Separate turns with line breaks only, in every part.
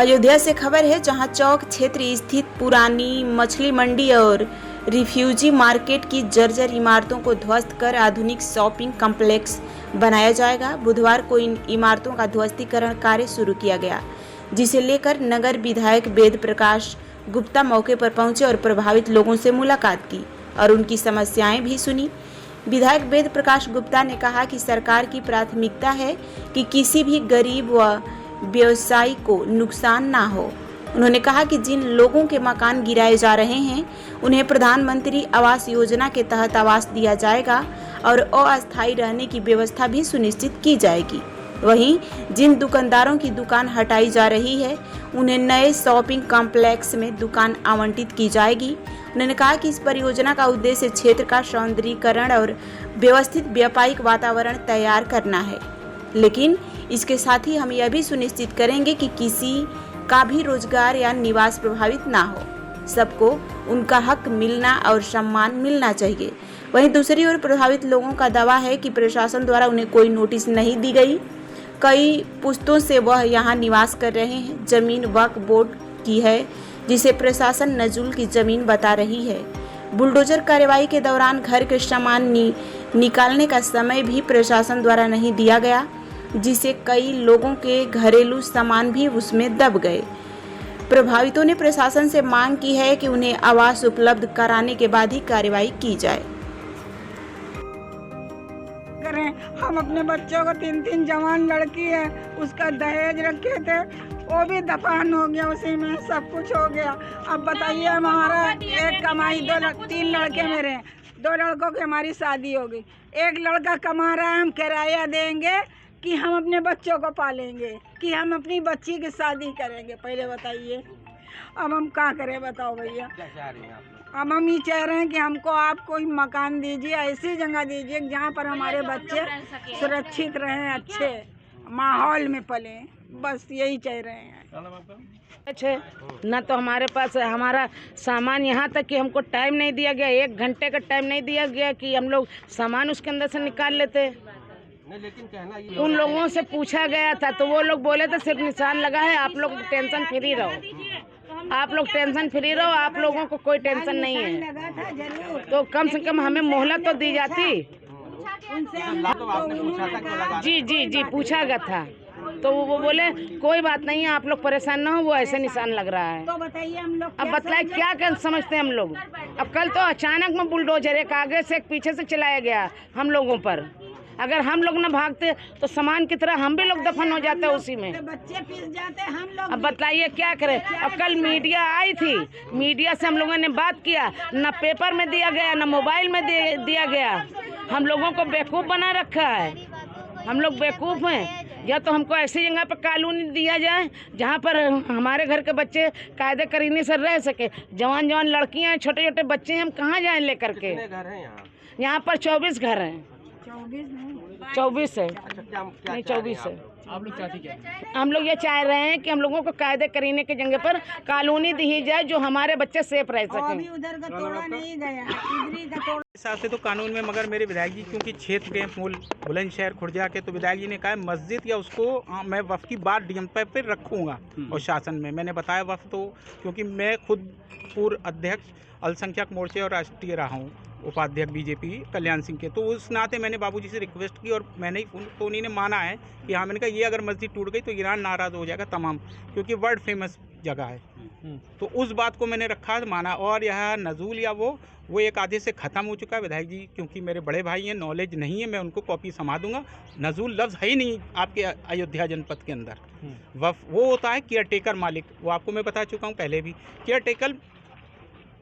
अयोध्या से खबर है, जहां चौक क्षेत्र स्थित पुरानी मछली मंडी और रिफ्यूजी मार्केट की जर्जर इमारतों को ध्वस्त कर आधुनिक शॉपिंग कॉम्प्लेक्स बनाया जाएगा। बुधवार को इन इमारतों का ध्वस्तीकरण कार्य शुरू किया गया, जिसे लेकर नगर विधायक वेद प्रकाश गुप्ता मौके पर पहुंचे और प्रभावित लोगों से मुलाकात की और उनकी समस्याएं भी सुनी। विधायक वेद प्रकाश गुप्ता ने कहा कि सरकार की प्राथमिकता है कि किसी भी गरीब व व्यवसायी को नुकसान ना हो। उन्होंने कहा कि जिन लोगों के मकान गिराए जा रहे हैं, उन्हें प्रधानमंत्री आवास योजना के तहत आवास दिया जाएगा और अस्थायी रहने की व्यवस्था भी सुनिश्चित की जाएगी। वहीं जिन दुकानदारों की दुकान हटाई जा रही है, उन्हें नए शॉपिंग कॉम्प्लेक्स में दुकान आवंटित की जाएगी। उन्होंने कहा कि इस परियोजना का उद्देश्य क्षेत्र का सौंदर्यीकरण और व्यवस्थित व्यापारिक वातावरण तैयार करना है, लेकिन इसके साथ ही हम यह भी सुनिश्चित करेंगे कि किसी का भी रोजगार या निवास प्रभावित ना हो। सबको उनका हक मिलना और सम्मान मिलना चाहिए। वहीं दूसरी ओर प्रभावित लोगों का दावा है कि प्रशासन द्वारा उन्हें कोई नोटिस नहीं दी गई। कई पुश्तों से वह यहाँ निवास कर रहे हैं। जमीन वक्फ बोर्ड की है, जिसे प्रशासन नजुल की जमीन बता रही है। बुलडोजर कार्रवाई के दौरान घर के सामान निकालने का समय भी प्रशासन द्वारा नहीं दिया गया, जिससे कई लोगों के घरेलू सामान भी उसमें दब गए। प्रभावितों ने प्रशासन से मांग की है कि उन्हें आवास उपलब्ध कराने के बाद ही कार्रवाई की जाए।
हम अपने बच्चों को 3 जवान लड़की है, उसका दहेज रखे थे, वो भी दफन हो गया, उसी में सब कुछ हो गया। अब बताइए, हमारा एक कमाई 3 लड़के मेरे, 2 लड़कों की हमारी शादी हो गई। एक लड़का कमा रहा है, हम किराया देंगे कि हम अपने बच्चों को पालेंगे, कि हम अपनी बच्ची की शादी करेंगे? पहले बताइए, अब हम क्या करें? बताओ भैया। अब हम ये चाह रहे हैं कि हमको आप कोई मकान दीजिए, ऐसी जगह दीजिए जहाँ पर हमारे बच्चे सुरक्षित रहें, अच्छे माहौल में पले। बस यही चाह रहे हैं।
न तो हमारे पास हमारा सामान, यहाँ तक कि हमको टाइम नहीं दिया गया, 1 घंटे का टाइम नहीं दिया गया कि हम लोग सामान उसके अंदर से निकाल लेते। उन लोगों से पूछा गया था तो वो लोग बोले थे सिर्फ निशान लगा है, आप लोग टेंशन फ्री रहो, आप लोग टेंशन फ्री रहो, आप लोगों को कोई टेंशन नहीं है। तो कम से कम हमें मोहलत तो दी जाती। जी पूछा गया था, तो वो बोले कोई बात नहीं है, आप लोग परेशान ना हो, वो ऐसे निशान लग रहा है।
तो बताइए हम लोग
अब बतलाए क्या कर समझते हैं हम लोग। अब कल तो अचानक में बुलडोजर एक आगे से एक पीछे से चलाया गया हम लोगों पर। अगर हम लोग न भागते तो सामान की तरह हम भी लोग दफन हो जाते उसी में,
तो बच्चे पिस जाते हम लोग।
अब बतलाइए क्या करें। अब कल मीडिया आई थी, मीडिया से हम लोगों ने बात किया, न पेपर में दिया गया न मोबाइल में दिया गया। हम लोगों को बेवकूफ़ बना रखा है, हम लोग बेवकूफ़ हैं। या तो हमको ऐसी जगह पर कानून दिया जाए जहाँ पर हमारे घर के बच्चे कायदे करीने से रह सके। जवान लड़कियाँ, छोटे छोटे बच्चे हैं, हम कहाँ जाएं लेकर के? यहाँ पर 24 घर हैं। 24 है, नहीं 24 है।
आप लोग चाहते क्या?
हम लोग ये चाह रहे हैं कि हम लोगों को कायदे करीने की जगह पर कानूनी दी जाए, जो हमारे बच्चे सेफ रह सकें।
उधर का तोड़ा नहीं गया, इधर का तोड़ा।
हिसाब से तो कानून में, मगर मेरे विधायक जी क्योंकि क्षेत्र के मूल बुलंदशहर खुर्जा के, तो विधायक जी ने कहा मस्जिद या उसको मैं वफ़ की बात डीएम पे रखूँगा और शासन में मैंने बताया वफ़, तो क्योंकि मैं खुद पूर्व अध्यक्ष अल्पसंख्यक मोर्चे और राष्ट्रीय रहा हूँ, उपाध्यक्ष बीजेपी कल्याण सिंह के, तो उस नाते मैंने बाबूजी से रिक्वेस्ट की और मैंने तो उन्हीं ने माना है कि हाँ। मैंने कहा ये अगर मस्जिद टूट गई तो ईरान नाराज़ हो जाएगा तमाम, क्योंकि वर्ल्ड फेमस जगह है। तो उस बात को मैंने रखा, माना। और यह नजूल या वो एक आधे से ख़त्म हो चुका है। विधायक जी क्योंकि मेरे बड़े भाई हैं, नॉलेज नहीं है, मैं उनको कॉपी समा दूंगा। नजूल लफ्ज़ है ही नहीं आपके अयोध्या जनपद के अंदर। वो होता है केयर टेकर मालिक, वो आपको मैं बता चुका हूँ पहले भी। केयर टेकर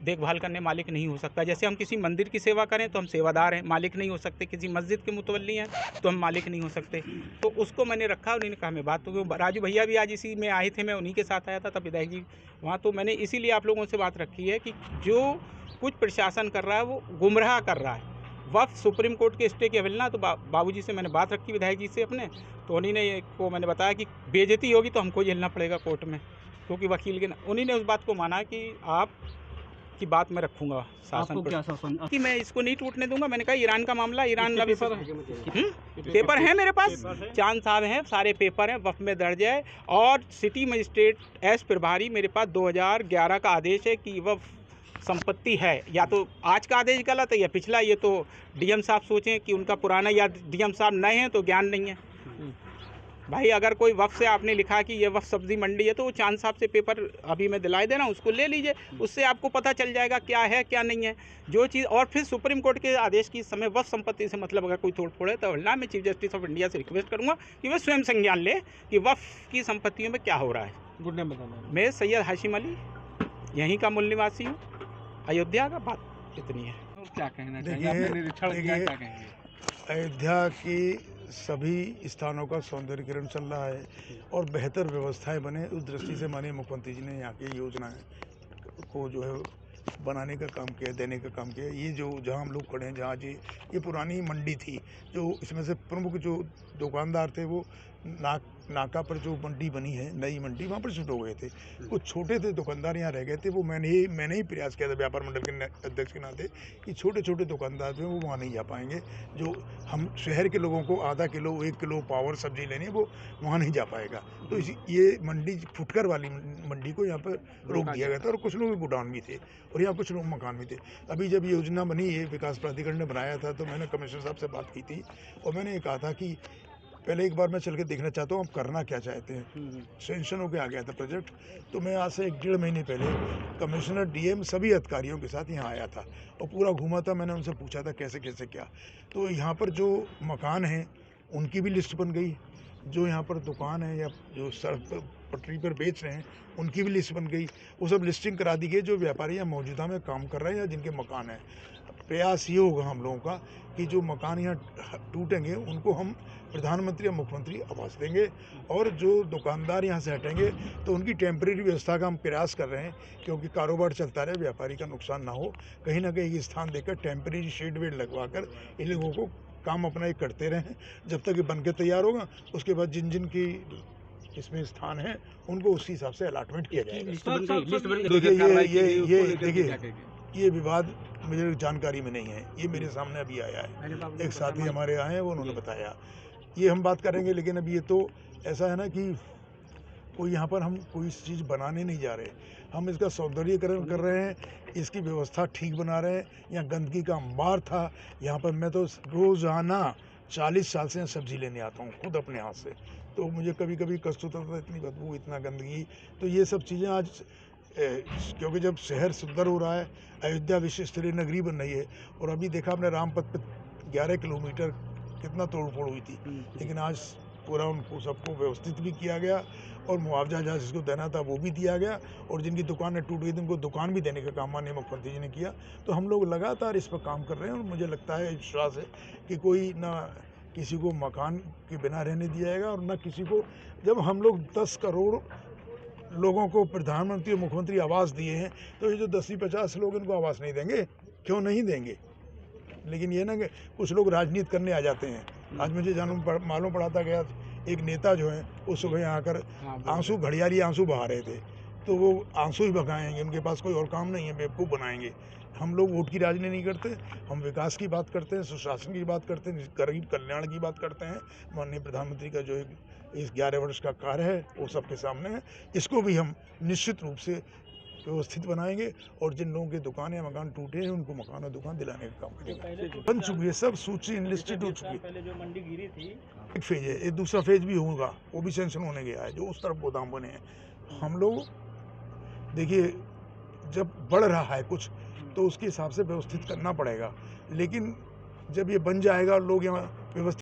देखभाल करने मालिक नहीं हो सकता। जैसे हम किसी मंदिर की सेवा करें तो हम सेवादार हैं, मालिक नहीं हो सकते। किसी मस्जिद के मुतवल्ली हैं तो हम मालिक नहीं हो सकते। तो उसको मैंने रखा, उन्होंने कहा मैं बात, तो राजू भैया भी आज इसी में आए थे, मैं उन्हीं के साथ आया था तब विधायक जी वहाँ। तो मैंने इसीलिए आप लोगों से बात रखी है कि जो कुछ प्रशासन कर रहा है वो गुमराह कर रहा है। वफ़ सुप्रीम कोर्ट के स्टे की अवहेलना, तो बाबूजी से मैंने बात रखी विधायक जी से अपने, तो उन्हीं को मैंने बताया कि बेइज्जती होगी तो हमको झेलना पड़ेगा कोर्ट में, क्योंकि वकील के उन्हीं ने उस बात को माना कि आप आपकी बात मैं रखूंगा शासन
आपको
पर
क्या शासन
कि मैं इसको नहीं टूटने दूंगा। मैंने कहा ईरान का मामला, ईरान अभी पेपर है मेरे पास, चांद साहब हैं, सारे पेपर हैं, वफ़ में दर्ज है। और सिटी मजिस्ट्रेट एस प्रभारी मेरे पास 2011 का आदेश है कि वफ़ संपत्ति है। या तो आज का आदेश गलत है या पिछला, ये तो डीएम साहब सोचें कि उनका पुराना, या डीएम साहब नए हैं तो ज्ञान नहीं है। भाई अगर कोई वफ़ से आपने लिखा कि ये वफ़ सब्जी मंडी है तो वो चांद साहब से पेपर अभी मैं दिलाई दे रहा हूँ, उसको ले लीजिए, उससे आपको पता चल जाएगा क्या है क्या नहीं है जो चीज़। और फिर सुप्रीम कोर्ट के आदेश की समय वफ़ संपत्ति से मतलब अगर कोई तोड़ फोड़ है तो हल्ला, मैं चीफ जस्टिस ऑफ इंडिया से रिक्वेस्ट करूँगा कि वे स्वयं संज्ञान ले कि वफ़ की संपत्तियों में क्या हो रहा है।
गुड नेम बताना।
मैं सैयद हाशिम अली यहीं का मूल निवासी हूँ, अयोध्या का। बात इतनी है।
क्या कहना
देखिए,
चाहिए, आपने निरीक्षण किया,
देखिए,
क्या कहेंगे?
अयोध्या की सभी स्थानों का सौंदर्यीकरण चल रहा है और बेहतर व्यवस्थाएं बने, उस दृष्टि से माननीय मुख्यमंत्री जी ने यहाँ की योजनाएं को जो है बनाने का काम किया, देने का काम किया। ये जो जहाँ हम लोग खड़े हैं, जहाँ जी ये पुरानी मंडी थी, जो इसमें से प्रमुख जो दुकानदार थे वो नाका पर जो मंडी बनी है, नई मंडी, वहाँ पर शिफ्ट हो गए थे। कुछ छोटे थे दुकानदार यहाँ रह गए थे। वो मैंने ही प्रयास किया था व्यापार मंडल के अध्यक्ष के नाते कि छोटे छोटे दुकानदार जो हैं वो वहाँ नहीं जा पाएंगे। जो हम शहर के लोगों को आधा किलो 1 किलो पावर सब्जी लेनी है वो वहाँ नहीं जा पाएगा। तो ये मंडी फुटकर वाली मंडी को यहाँ पर रोक दिया गया था। और कुछ लोग गोडाउन भी थे और यहाँ कुछ लोग मकान भी थे। अभी जब ये योजना बनी, ये विकास प्राधिकरण ने बनाया था, तो मैंने कमिश्नर साहब से बात की थी और मैंने ये कहा था कि पहले एक बार मैं चल के देखना चाहता हूँ आप करना क्या चाहते हैं। सेंक्शन होकर आ गया था प्रोजेक्ट। तो मैं आज से 1-1.5 महीने पहले कमिश्नर, डीएम, सभी अधिकारियों के साथ यहाँ आया था और पूरा घूमा था। मैंने उनसे पूछा था कैसे कैसे क्या। तो यहाँ पर जो मकान हैं उनकी भी लिस्ट बन गई, जो यहाँ पर दुकान है या जो सड़क पर पटरी पर बेच रहे हैं उनकी भी लिस्ट बन गई। वो सब लिस्टिंग करा दी गई जो व्यापारी यहाँ मौजूदा में काम कर रहे हैं या जिनके मकान हैं। प्रयास ये होगा हम लोगों का कि जो मकान यहाँ टूटेंगे उनको हम प्रधानमंत्री या मुख्यमंत्री आवास देंगे, और जो दुकानदार यहाँ से हटेंगे तो उनकी टेम्परेरी व्यवस्था का हम प्रयास कर रहे हैं, क्योंकि कारोबार चलता रहे, व्यापारी का नुकसान ना हो। कहीं ना कहीं स्थान देकर टेम्परेरी शेड वेड लगवा कर इन लोगों को काम अपना ये करते रहें जब तक ये बन के तैयार होगा। उसके बाद जिन जिन की इसमें स्थान है उनको उसी हिसाब से अलॉटमेंट किया जाएगा। देखिए ये विवाद मुझे जानकारी में नहीं है, ये मेरे सामने अभी आया है। एक साथी हमारे आए हैं, वो उन्होंने बताया, ये हम बात करेंगे। लेकिन अभी ये तो ऐसा है ना कि कोई यहाँ पर हम कोई चीज़ बनाने नहीं जा रहे, हम इसका सौंदर्यीकरण कर रहे हैं, इसकी व्यवस्था ठीक बना रहे हैं। यहाँ गंदगी का अंबार था। यहाँ पर मैं तो रोज़ाना 40 साल से सब्जी लेने आता हूँ खुद अपने हाथ से, तो मुझे कभी कभी कष्ट होता था, इतनी बदबू, इतना गंदगी। तो ये सब चीज़ें आज क्योंकि जब शहर सुंदर हो रहा है, अयोध्या विश्व स्तरीय नगरी बन रही है, और अभी देखा आपने रामपथ पे 11 किलोमीटर कितना तोड़फोड़ हुई थी, लेकिन आज पूरा उनको सबको व्यवस्थित भी किया गया और मुआवजा जहाँ जिसको देना था वो भी दिया गया, और जिनकी दुकानें टूट गई थी उनको दुकान भी देने का काम माननीय मुख्यमंत्री जी ने किया। तो हम लोग लगातार इस पर काम कर रहे हैं और मुझे लगता है, विश्वास है कि कोई ना किसी को मकान के बिना रहने दिया जाएगा और ना किसी को। जब हम लोग 10 करोड़ लोगों को प्रधानमंत्री और मुख्यमंत्री आवास दिए हैं, तो ये जो 10-50 लोग इनको आवास नहीं देंगे, क्यों नहीं देंगे? लेकिन ये ना कि कुछ लोग राजनीति करने आ जाते हैं। आज मुझे मालूम पड़ाता गया, एक नेता जो है वो सुबह यहाँ आकर आंसू, घड़ियाली आंसू बहा रहे थे, तो वो आंसू ही बहाएंगे, उनके पास कोई और काम नहीं है, बेवकूफ़ बनाएंगे। हम लोग वोट की राजनीति नहीं करते, हम विकास की बात करते हैं, सुशासन की बात करते हैं, गरीब कल्याण की बात करते हैं। माननीय प्रधानमंत्री का जो इस 11 वर्ष का कार्य है वो सबके सामने है। इसको भी हम निश्चित रूप से व्यवस्थित बनाएंगे, और जिन लोगों की दुकान या मकान टूटे हैं उनको मकान और दुकान दिलाने का काम करेंगे। बन चुकी है, सब सूची इनलिस्टेड हो चुकी है।
पहले जो मंडी गिरी थी,
एक फेज है, एक दूसरा फेज भी होगा, वो भी सेंक्शन होने गया है, जो उस तरफ गोदाम बने हैं। हम लोग देखिए, जब बढ़ रहा है कुछ तो उसके हिसाब से व्यवस्थित करना पड़ेगा, लेकिन जब ये बन जाएगा और लोग यहाँ व्यवस्थित